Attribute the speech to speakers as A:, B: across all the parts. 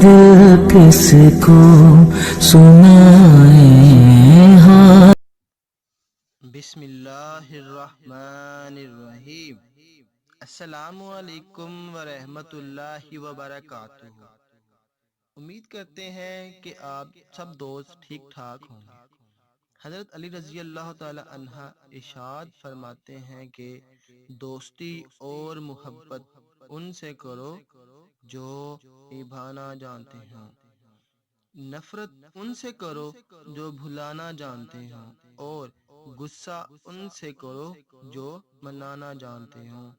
A: दिल किसको सुनाए हाँ।
B: बिस्मिल्लाहिर्रहमानिर्रहीम। अस्सलामु अलैकुम वरहमतुल्लाहि वबरकातुहू। उम्मीद करते हैं कि आप सब दोस्त ठीक ठाक होंगे। हज़रत अली रज़ी अल्लाह ताला अन्हा इरशाद फरमाते हैं कि दोस्ती और मोहब्बत उनसे करो जो निभाना जानते हों, नफ़रत उनसे करो जो भुलाना जानते हों, और गुस्सा उनसे करो जो मनाना जानते हों।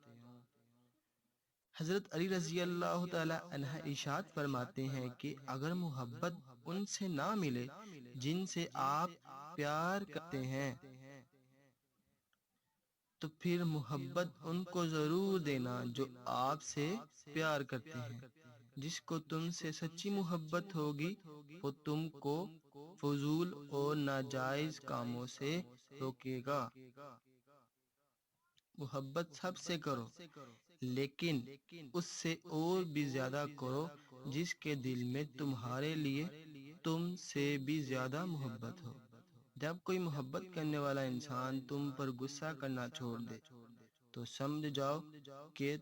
B: हज़रत अली रज़ी अल्लाह ताला अन्हा इरशाद फरमाते हैं कि अगर मोहब्बत उनसे ना मिले जिनसे आप प्यार करते हैं, तो फिर मोहब्बत उनको ज़रूर देना जो आपसे प्यार करते हैं। जिसको तुमसे सच्ची मोहब्बत होगी वो तुमको फजूल और नाजायज़ कामों से रोकेगा। मोहब्बत सबसे करो, लेकिन उससे और भी ज़्यादा करो जिसके दिल में तुम्हारे लिए तुमसे भी ज़्यादा मोहब्बत हो। जब कोई मोहब्बत करने वाला इंसान तुम पर गुस्सा करना छोड़ दे तो समझ जाओ कि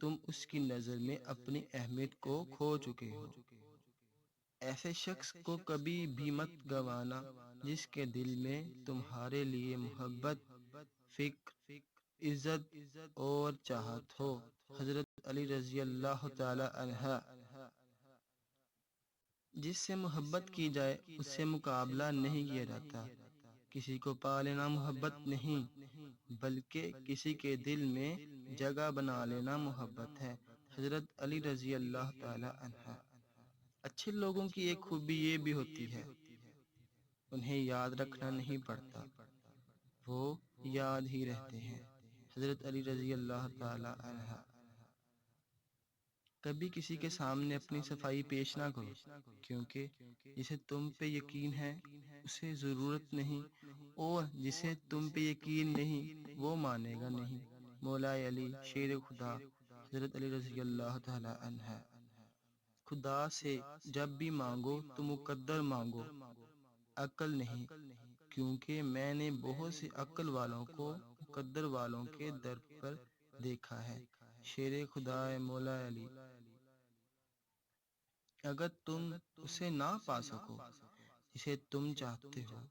B: तुम उसकी नज़र में अपनी अहमियत को खो चुके हो। ऐसे शख्स को कभी भी मत गंवाना जिसके दिल में तुम्हारे लिए मोहब्बत, फिक्र, इज्जत और चाहत हो। हज़रत अली रज़ी अल्लाह ताला अन्हा। जिससे मोहब्बत की जाए उससे मुकाबला नहीं किया जाता। किसी को पा लेना मोहब्बत नहीं, बल्कि किसी के दिल में जगह बना लेना मोहब्बत है। हज़रत अली रज़ी अल्लाह ताला अन्हा। अच्छे लोगों की एक खूबी ये भी होती है, उन्हें याद रखना नहीं पड़ता, वो याद ही रहते हैं। हज़रत अली रज़ी अल्लाह ताला अन्हा। कभी किसी के सामने अपनी सफाई पेश ना करो, क्योंकि जिसे तुम पे यकीन है उसे ज़रूरत नहीं, और जिसे तुम पे यकीन नहीं वो मानेगा नहीं। मौला अली शेर खुदा हज़रत अली रज़ी अल्लाह ताला अन्हा। खुदा से जब भी मांगो तो मुकद्दर मांगो, अक्ल नहीं, क्योंकि मैंने बहुत से अक्ल वालों को मुकद्दर वालों के दर पर देखा है। शेर खुदा मौला अली। अगर तुम उसे ना पा सको जिसे तुम चाहते हो,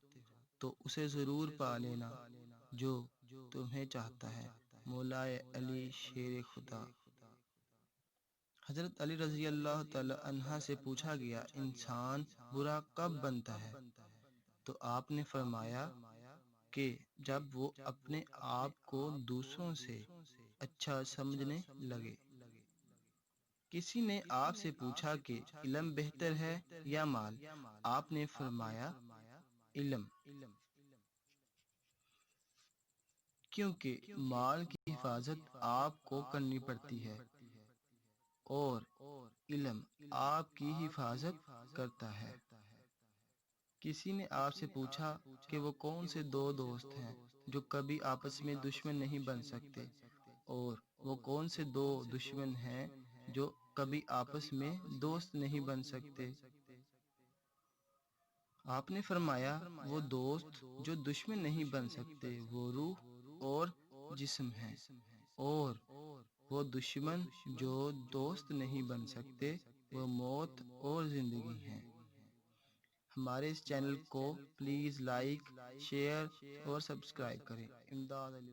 B: तो उसे ज़रूर पा लेना जो तुम्हें चाहता है। मौला अली शेर खुदा। हज़रत अली रज़ी अल्लाह ताला अन्हा से पूछा गया, इंसान बुरा कब बनता है? तो आपने फरमाया कि जब वो अपने आप को दूसरों से अच्छा समझने लगे। किसी ने आपसे पूछा कि इल्म बेहतर है या माल? आपने फरमाया इल्म, क्योंकि माल की हिफाजत आपको करनी पड़ती है और इल्म आपकी हिफाजत करता है। किसी ने आपसे पूछा कि वो कौन से दो दोस्त हैं जो कभी आपस में दुश्मन नहीं बन सकते, और वो कौन से दो दुश्मन हैं जो कभी आपस में दोस्त नहीं बन सकते। आपने फरमाया वो दोस्त जो दुश्मन नहीं बन सकते वो रूह और जिस्म हैं, और वो दुश्मन जो दोस्त नहीं बन सकते वो मौत और ज़िंदगी हैं। हमारे इस चैनल को प्लीज़ लाइक, शेयर और सब्सक्राइब करें। इमदाद अली।